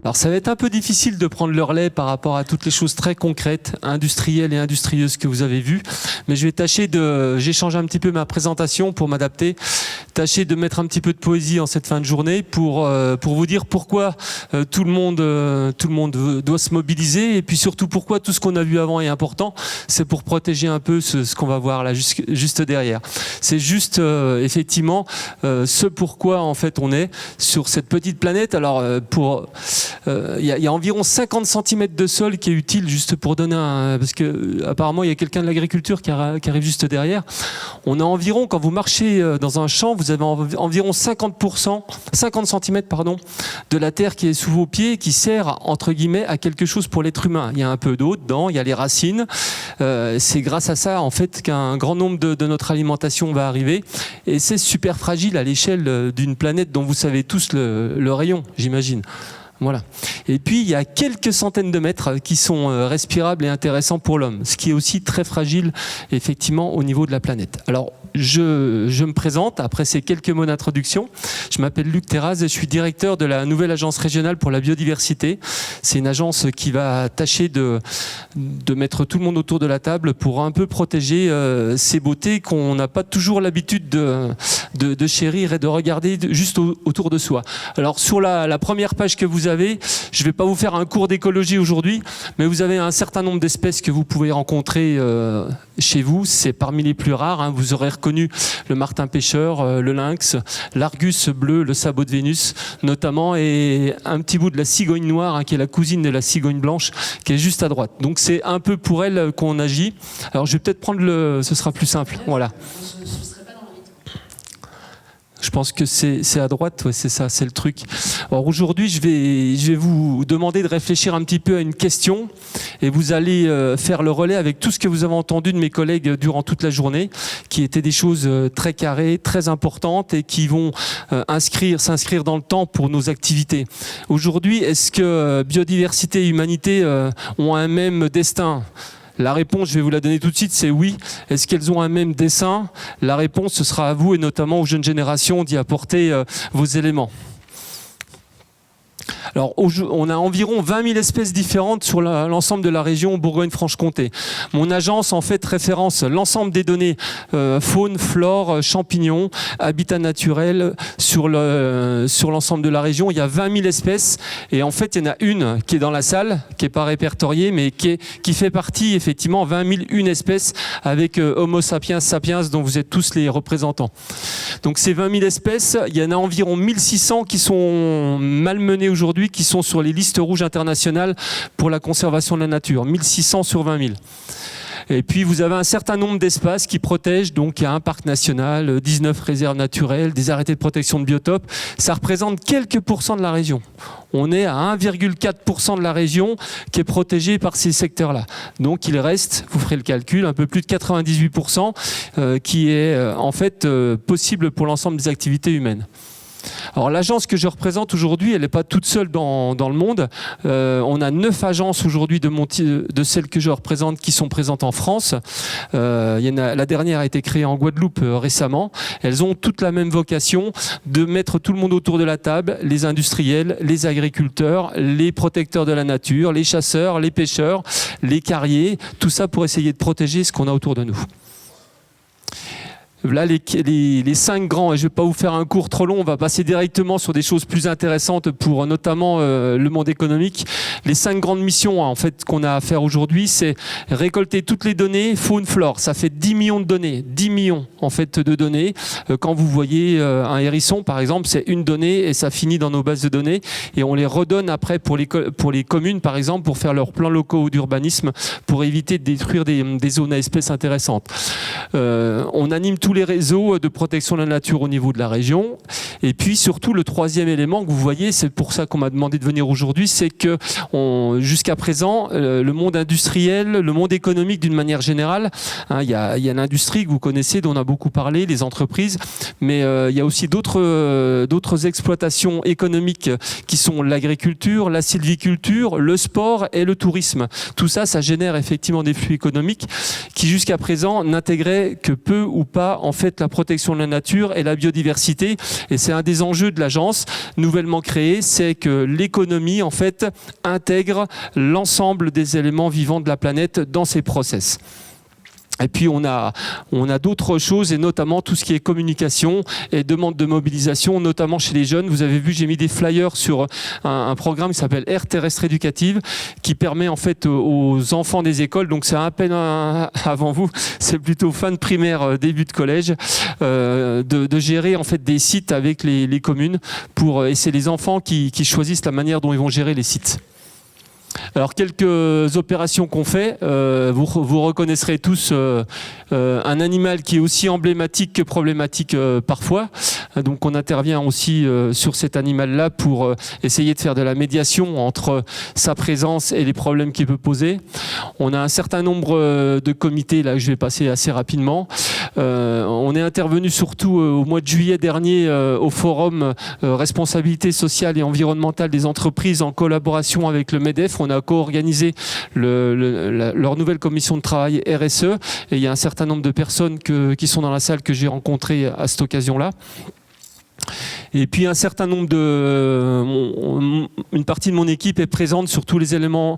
Alors ça va être un peu difficile de prendre le relais par rapport à toutes les choses très concrètes, industrielles et industrieuses que vous avez vues, mais je vais tâcher j'ai changé un petit peu ma présentation pour m'adapter, tâcher de mettre un petit peu de poésie en cette fin de journée pour vous dire pourquoi tout le monde doit se mobiliser et puis surtout pourquoi tout ce qu'on a vu avant est important, c'est pour protéger un peu ce qu'on va voir là juste derrière. C'est juste effectivement ce pourquoi en fait on est sur cette petite planète. Alors il y a environ 50 cm de sol qui est utile juste pour donner parce que apparemment il y a quelqu'un de l'agriculture qui arrive juste derrière. On a environ, quand vous marchez dans un champ, vous avez environ 50 cm de la terre qui est sous vos pieds, qui sert entre guillemets à quelque chose pour l'être humain. Il y a un peu d'eau dedans, il y a les racines. C'est grâce à ça en fait qu'un grand nombre de notre alimentation va arriver. Et c'est super fragile à l'échelle d'une planète dont vous savez tous le rayon, j'imagine. Voilà. Et puis il y a quelques centaines de mètres qui sont respirables et intéressants pour l'homme, ce qui est aussi très fragile effectivement au niveau de la planète. Alors je me présente après ces quelques mots d'introduction. Je m'appelle Luc Terraz et je suis directeur de la nouvelle agence régionale pour la biodiversité. C'est une agence qui va tâcher de mettre tout le monde autour de la table pour un peu protéger ces beautés qu'on n'a pas toujours l'habitude de chérir et de regarder juste autour de soi. Alors sur la première page que vous avez, je ne vais pas vous faire un cours d'écologie aujourd'hui, mais vous avez un certain nombre d'espèces que vous pouvez rencontrer chez vous. C'est parmi les plus rares, hein. Vous aurez reconnu le martin pêcheur, le lynx, l'argus bleu, le sabot de Vénus notamment, et un petit bout de la cigogne noire, hein, qui est la cousine de la cigogne blanche, qui est juste à droite. Donc c'est un peu pour elle qu'on agit. Alors je vais peut-être prendre ce sera plus simple. Voilà. Je pense que c'est à droite, ouais, c'est ça, c'est le truc. Alors aujourd'hui, je vais vous demander de réfléchir un petit peu à une question et vous allez faire le relais avec tout ce que vous avez entendu de mes collègues durant toute la journée, qui étaient des choses très carrées, très importantes et qui vont s'inscrire dans le temps pour nos activités. Aujourd'hui, est-ce que biodiversité et humanité ont un même destin ? La réponse, je vais vous la donner tout de suite, c'est oui. Est-ce qu'elles ont un même dessin ? La réponse, ce sera à vous et notamment aux jeunes générations d'y apporter vos éléments. Alors, on a environ 20 000 espèces différentes sur l'ensemble de la région Bourgogne-Franche-Comté. Mon agence, en fait, référence l'ensemble des données faune, flore, champignons, habitat naturel sur l'ensemble de la région. Il y a 20 000 espèces et en fait, il y en a une qui est dans la salle, qui n'est pas répertoriée, mais qui fait partie, effectivement, 20 001 espèces avec Homo sapiens sapiens, dont vous êtes tous les représentants. Donc, ces 20 000 espèces, il y en a environ 1600 qui sont malmenées aujourd'hui, qui sont sur les listes rouges internationales pour la conservation de la nature, 1600 sur 20 000. Et puis vous avez un certain nombre d'espaces qui protègent, donc il y a un parc national, 19 réserves naturelles, des arrêtés de protection de biotopes. Ça représente quelques pourcents de la région. On est à 1,4% de la région qui est protégée par ces secteurs-là. Donc il reste, vous ferez le calcul, un peu plus de 98% qui est en fait possible pour l'ensemble des activités humaines. Alors l'agence que je représente aujourd'hui, elle n'est pas toute seule dans le monde. On a 9 agences aujourd'hui de celles que je représente qui sont présentes en France. La dernière a été créée en Guadeloupe récemment. Elles ont toutes la même vocation de mettre tout le monde autour de la table, les industriels, les agriculteurs, les protecteurs de la nature, les chasseurs, les pêcheurs, les carriers, tout ça pour essayer de protéger ce qu'on a autour de nous. Là, les 5 grands, et je ne vais pas vous faire un cours trop long, on va passer directement sur des choses plus intéressantes pour notamment le monde économique. Les 5 grandes missions en fait, qu'on a à faire aujourd'hui, c'est récolter toutes les données faune-flore. Ça fait 10 millions de données, 10 millions en fait, de données. Quand vous voyez un hérisson, par exemple, c'est une donnée et ça finit dans nos bases de données. Et on les redonne après pour les communes, par exemple, pour faire leurs plans locaux d'urbanisme, pour éviter de détruire des zones à espèces intéressantes. On anime tous les réseaux de protection de la nature au niveau de la région. Et puis surtout le troisième élément que vous voyez, c'est pour ça qu'on m'a demandé de venir aujourd'hui, c'est que jusqu'à présent, le monde industriel, le monde économique d'une manière générale, hein, il y a l'industrie que vous connaissez, dont on a beaucoup parlé, les entreprises, mais il y a aussi d'autres exploitations économiques qui sont l'agriculture, la sylviculture, le sport et le tourisme. Tout ça, ça génère effectivement des flux économiques qui jusqu'à présent n'intégraient que peu ou pas en fait la protection de la nature et la biodiversité. Et c'est un des enjeux de l'agence nouvellement créée, c'est que l'économie en fait intègre l'ensemble des éléments vivants de la planète dans ses process. Et puis on a d'autres choses, et notamment tout ce qui est communication et demande de mobilisation, notamment chez les jeunes. Vous avez vu, j'ai mis des flyers sur un programme qui s'appelle Air terrestre éducative, qui permet en fait aux enfants des écoles, donc c'est à peine avant vous, c'est plutôt fin de primaire, début de collège, de gérer en fait des sites avec les communes et c'est les enfants qui choisissent la manière dont ils vont gérer les sites. Alors quelques opérations qu'on fait, vous reconnaîtrez tous un animal qui est aussi emblématique que problématique parfois. Donc on intervient aussi sur cet animal-là pour essayer de faire de la médiation entre sa présence et les problèmes qu'il peut poser. On a un certain nombre de comités là que je vais passer assez rapidement. On est intervenu surtout au mois de juillet dernier au forum responsabilité sociale et environnementale des entreprises en collaboration avec le MEDEF. On a co-organisé leur nouvelle commission de travail RSE et il y a un certain nombre de personnes qui sont dans la salle que j'ai rencontrées à cette occasion-là. Et puis un certain nombre une partie de mon équipe est présente sur tous les événements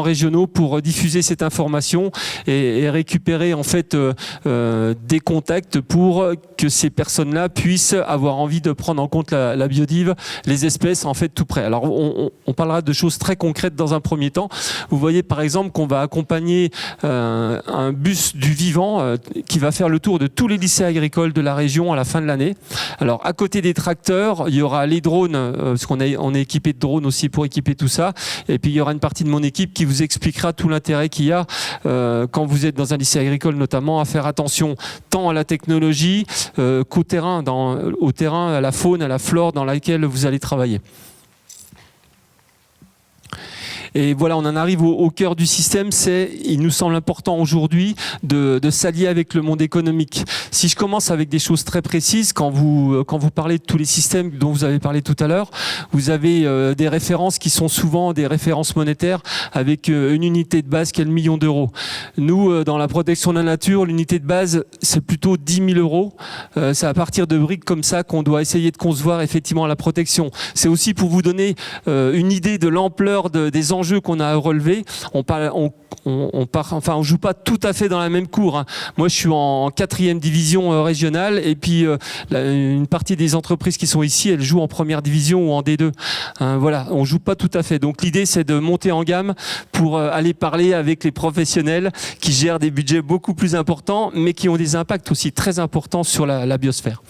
régionaux pour diffuser cette information et récupérer en fait des contacts pour que ces personnes-là puissent avoir envie de prendre en compte la biodive, les espèces en fait tout près. Alors on parlera de choses très concrètes dans un premier temps. Vous voyez par exemple qu'on va accompagner un bus du vivant qui va faire le tour de tous les lycées agricoles de la région à la fin de l'année. Alors à côté des tracteurs, il y aura les drones, parce qu'on est équipé de drones aussi pour équiper tout ça. Et puis il y aura une partie de mon équipe qui vous expliquera tout l'intérêt qu'il y a quand vous êtes dans un lycée agricole notamment à faire attention tant à la technologie qu'au terrain, au terrain, à la faune, à la flore dans laquelle vous allez travailler. Et voilà, on en arrive au cœur du système, il nous semble important aujourd'hui de s'allier avec le monde économique. Si je commence avec des choses très précises, quand vous parlez de tous les systèmes dont vous avez parlé tout à l'heure, vous avez des références qui sont souvent des références monétaires avec une unité de base qui est le million d'euros. Nous, dans la protection de la nature, l'unité de base, c'est plutôt 10 000 euros. C'est à partir de briques comme ça qu'on doit essayer de concevoir effectivement la protection. C'est aussi pour vous donner une idée de l'ampleur des enjeux qu'on a à relever. On joue pas tout à fait dans la même cour, hein. Moi, je suis en 4e division régionale et puis une partie des entreprises qui sont ici, elles jouent en première division ou en D2. Hein, voilà, on joue pas tout à fait. Donc l'idée, c'est de monter en gamme pour aller parler avec les professionnels qui gèrent des budgets beaucoup plus importants, mais qui ont des impacts aussi très importants sur la biosphère.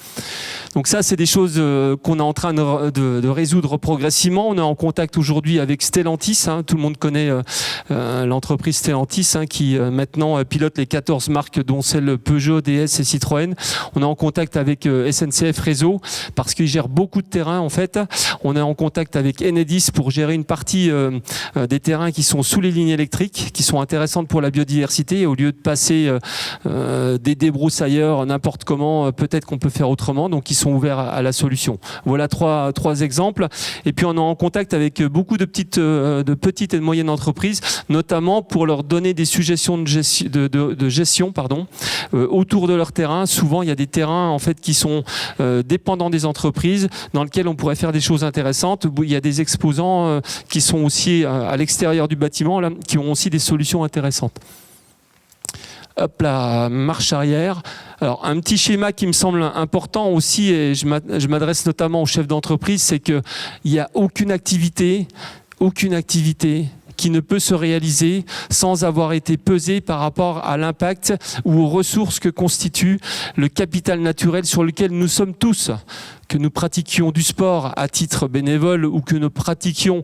Donc ça, c'est des choses qu'on est en train de résoudre progressivement. On est en contact aujourd'hui avec Stellantis. Hein. Tout le monde connaît l'entreprise Stellantis qui maintenant pilote les 14 marques dont celles Peugeot, DS et Citroën. On est en contact avec SNCF Réseau parce qu'ils gèrent beaucoup de terrains en fait. On est en contact avec Enedis pour gérer une partie des terrains qui sont sous les lignes électriques, qui sont intéressantes pour la biodiversité. Et au lieu de passer des débroussailleurs n'importe comment, peut-être qu'on peut faire autrement. Donc ils sont ouverts à la solution. Voilà trois exemples. Et puis on est en contact avec beaucoup de petites et de moyennes entreprises, notamment pour leur donner des suggestions de gestion autour de leur terrain. Souvent il y a des terrains en fait qui sont dépendants des entreprises, dans lesquels on pourrait faire des choses intéressantes. Il y a des exposants qui sont aussi à l'extérieur du bâtiment là, qui ont aussi des solutions intéressantes. Hop là, marche arrière. Alors un petit schéma qui me semble important aussi, et je m'adresse notamment aux chefs d'entreprise, c'est qu'il n'y a aucune activité qui ne peut se réaliser sans avoir été pesé par rapport à l'impact ou aux ressources que constitue le capital naturel sur lequel nous sommes tous. Que nous pratiquions du sport à titre bénévole ou que nous pratiquions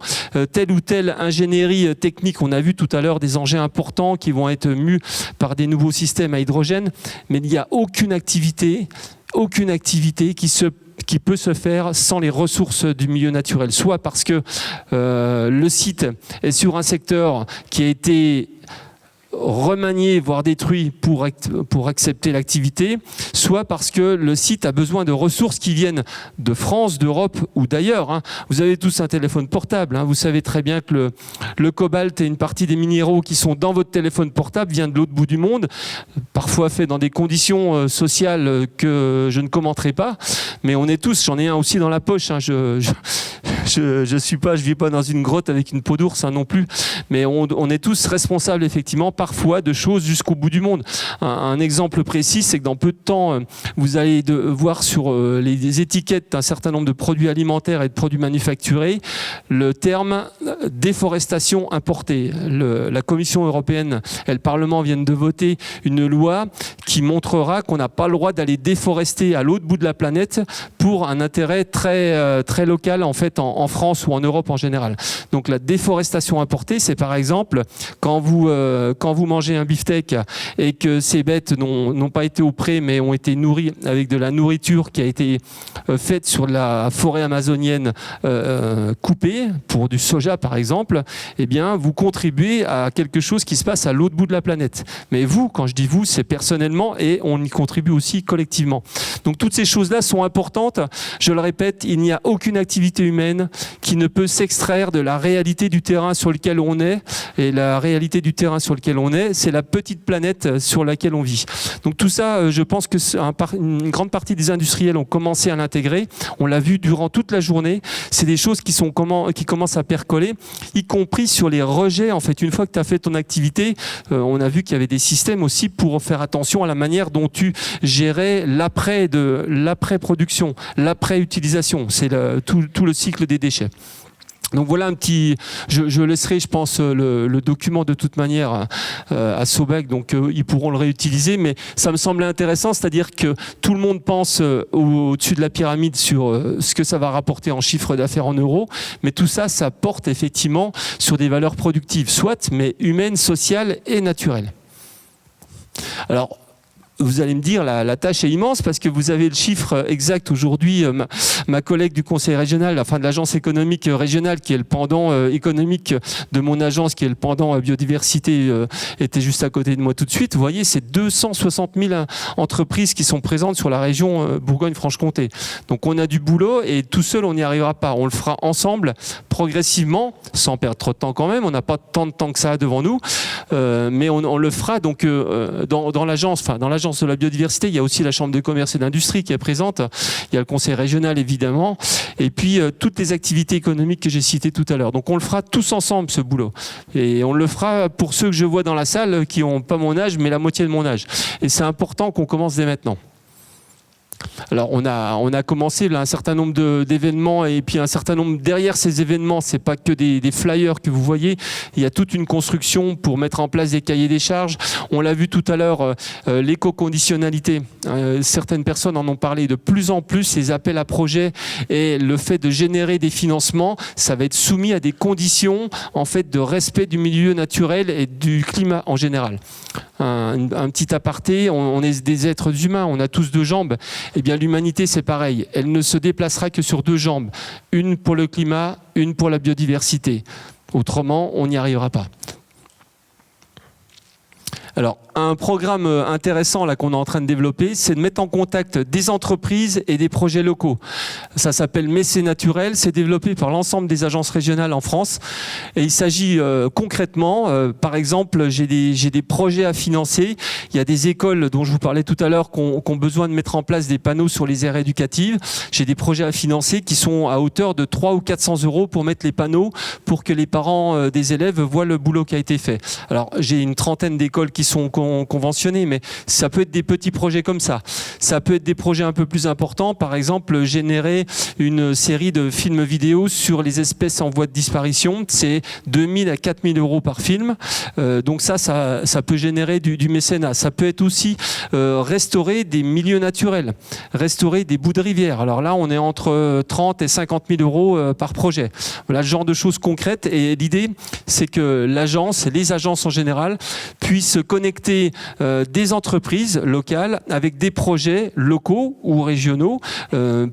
telle ou telle ingénierie technique. On a vu tout à l'heure des engins importants qui vont être mus par des nouveaux systèmes à hydrogène, mais il n'y a aucune activité qui peut se faire sans les ressources du milieu naturel. Soit parce que le site est sur un secteur qui a été remanié, voire détruit pour accepter l'activité, soit parce que le site a besoin de ressources qui viennent de France, d'Europe ou d'ailleurs. Vous avez tous un téléphone portable. Vous savez très bien que le cobalt et une partie des minéraux qui sont dans votre téléphone portable viennent de l'autre bout du monde, parfois fait dans des conditions sociales que je ne commenterai pas. Mais on est tous, j'en ai un aussi dans la poche. Je vis pas dans une grotte avec une peau d'ours non plus. Mais on est tous responsables effectivement parfois de choses jusqu'au bout du monde. Un exemple précis, c'est que dans peu de temps, vous allez voir sur les étiquettes d'un certain nombre de produits alimentaires et de produits manufacturés le terme déforestation importée. La Commission européenne et le Parlement viennent de voter une loi qui montrera qu'on n'a pas le droit d'aller déforester à l'autre bout de la planète pour un intérêt très, très local en fait en France ou en Europe en général. Donc la déforestation importée, c'est par exemple quand vous mangez un beefsteak et que ces bêtes n'ont pas été au pré mais ont été nourries avec de la nourriture qui a été faite sur la forêt amazonienne coupée pour du soja par exemple, eh bien vous contribuez à quelque chose qui se passe à l'autre bout de la planète. Mais vous, quand je dis vous, c'est personnellement et on y contribue aussi collectivement. Donc toutes ces choses-là sont importantes. Je le répète, il n'y a aucune activité humaine qui ne peut s'extraire de la réalité du terrain sur lequel on est. Et la réalité du terrain sur lequel on est, c'est la petite planète sur laquelle on vit. Donc tout ça, je pense que une grande partie des industriels ont commencé à l'intégrer. On l'a vu durant toute la journée. C'est des choses qui commencent à percoler, y compris sur les rejets. En fait, une fois que tu as fait ton activité, on a vu qu'il y avait des systèmes aussi pour faire attention à la manière dont tu gérais l'après-production, l'après-utilisation. C'est tout le cycle des déchets. Donc voilà un petit, je laisserai je pense le document de toute manière à Sobec, donc ils pourront le réutiliser, mais ça me semblait intéressant, c'est-à-dire que tout le monde pense au-dessus de la pyramide sur ce que ça va rapporter en chiffre d'affaires en euros, mais tout ça, ça porte effectivement sur des valeurs productives, soit, mais humaines, sociales et naturelles. Alors, vous allez me dire, la tâche est immense parce que vous avez le chiffre exact aujourd'hui. Ma collègue du conseil régional, enfin de l'agence économique régionale, qui est le pendant économique de mon agence, qui est le pendant biodiversité, était juste à côté de moi tout de suite. Vous voyez, c'est 260 000 entreprises qui sont présentes sur la région Bourgogne-Franche-Comté. Donc on a du boulot et tout seul, on n'y arrivera pas. On le fera ensemble, progressivement, sans perdre trop de temps quand même. On n'a pas tant de temps que ça devant nous, mais on le fera donc dans l'agence, enfin dans l'agence de la biodiversité, il y a aussi la Chambre de commerce et d'industrie qui est présente, il y a le conseil régional évidemment, et puis toutes les activités économiques que j'ai citées tout à l'heure. Donc on le fera tous ensemble ce boulot. Et on le fera pour ceux que je vois dans la salle qui n'ont pas mon âge, mais la moitié de mon âge. Et c'est important qu'on commence dès maintenant. Alors on a commencé là, un certain nombre d'événements et puis un certain nombre derrière ces événements, c'est pas que des flyers que vous voyez, il y a toute une construction pour mettre en place des cahiers des charges. On l'a vu tout à l'heure, l'éco-conditionnalité, certaines personnes en ont parlé de plus en plus, les appels à projets et le fait de générer des financements, ça va être soumis à des conditions en fait de respect du milieu naturel et du climat en général. Un petit aparté, on est des êtres humains, on a tous deux jambes. Eh bien, l'humanité, c'est pareil. Elle ne se déplacera que sur deux jambes. Une pour le climat, une pour la biodiversité. Autrement, on n'y arrivera pas. Alors, un programme intéressant là qu'on est en train de développer, c'est de mettre en contact des entreprises et des projets locaux. Ça s'appelle Mécé Naturel, c'est développé par l'ensemble des agences régionales en France. Et il s'agit concrètement, par exemple, j'ai des projets à financer. Il y a des écoles dont je vous parlais tout à l'heure qui ont besoin de mettre en place des panneaux sur les aires éducatives. J'ai des projets à financer qui sont à hauteur de 300 ou 400 € pour mettre les panneaux pour que les parents des élèves voient le boulot qui a été fait. Alors, j'ai une trentaine d'écoles qui sont conventionnés, mais ça peut être des petits projets comme ça. Ça peut être des projets un peu plus importants, par exemple générer une série de films vidéo sur les espèces en voie de disparition. C'est 2000 à 4000 euros par film. Donc ça peut générer du mécénat. Ça peut être aussi restaurer des milieux naturels, restaurer des bouts de rivière. Alors là, on est entre 30 et 50 000 euros par projet. Voilà, le genre de choses concrètes. Et l'idée, c'est que l'agence, les agences en général, puissent connecter des entreprises locales avec des projets locaux ou régionaux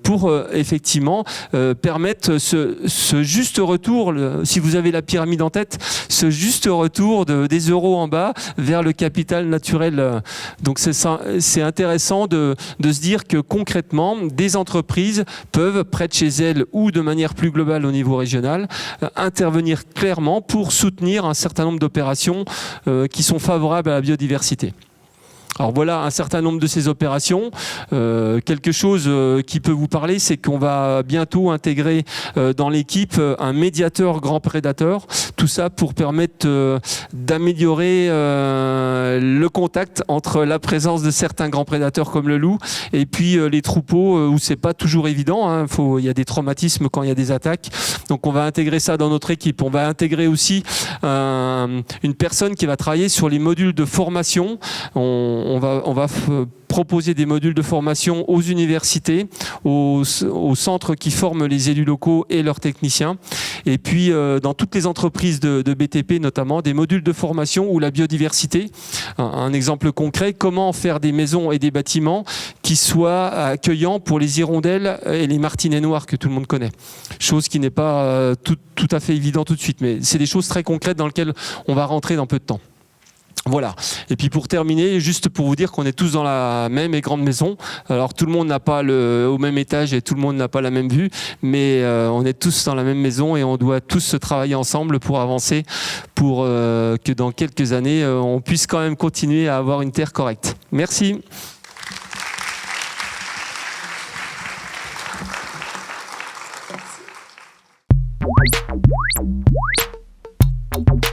pour effectivement permettre ce juste retour, si vous avez la pyramide en tête, ce juste retour des euros en bas vers le capital naturel. Donc c'est intéressant de se dire que concrètement, des entreprises peuvent, près de chez elles ou de manière plus globale au niveau régional, intervenir clairement pour soutenir un certain nombre d'opérations qui sont favorables à la biodiversité. Alors voilà un certain nombre de ces opérations. Quelque chose qui peut vous parler, c'est qu'on va bientôt intégrer dans l'équipe un médiateur grand prédateur. Tout ça pour permettre d'améliorer le contact entre la présence de certains grands prédateurs comme le loup et puis les troupeaux où c'est pas toujours évident. Hein. Il y a des traumatismes quand il y a des attaques. Donc on va intégrer ça dans notre équipe. On va intégrer aussi une personne qui va travailler sur les modules de formation. On va proposer des modules de formation aux universités, aux centres qui forment les élus locaux et leurs techniciens. Et puis, dans toutes les entreprises de BTP, notamment, des modules de formation où la biodiversité, un exemple concret, comment faire des maisons et des bâtiments qui soient accueillants pour les hirondelles et les martinets noirs que tout le monde connaît. Chose qui n'est pas tout à fait évidente tout de suite, mais c'est des choses très concrètes dans lesquelles on va rentrer dans peu de temps. Voilà. Et puis pour terminer, juste pour vous dire qu'on est tous dans la même et grande maison. Alors tout le monde n'a pas au même étage et tout le monde n'a pas la même vue, mais on est tous dans la même maison et on doit tous se travailler ensemble pour avancer, pour que dans quelques années, on puisse quand même continuer à avoir une terre correcte. Merci. Merci.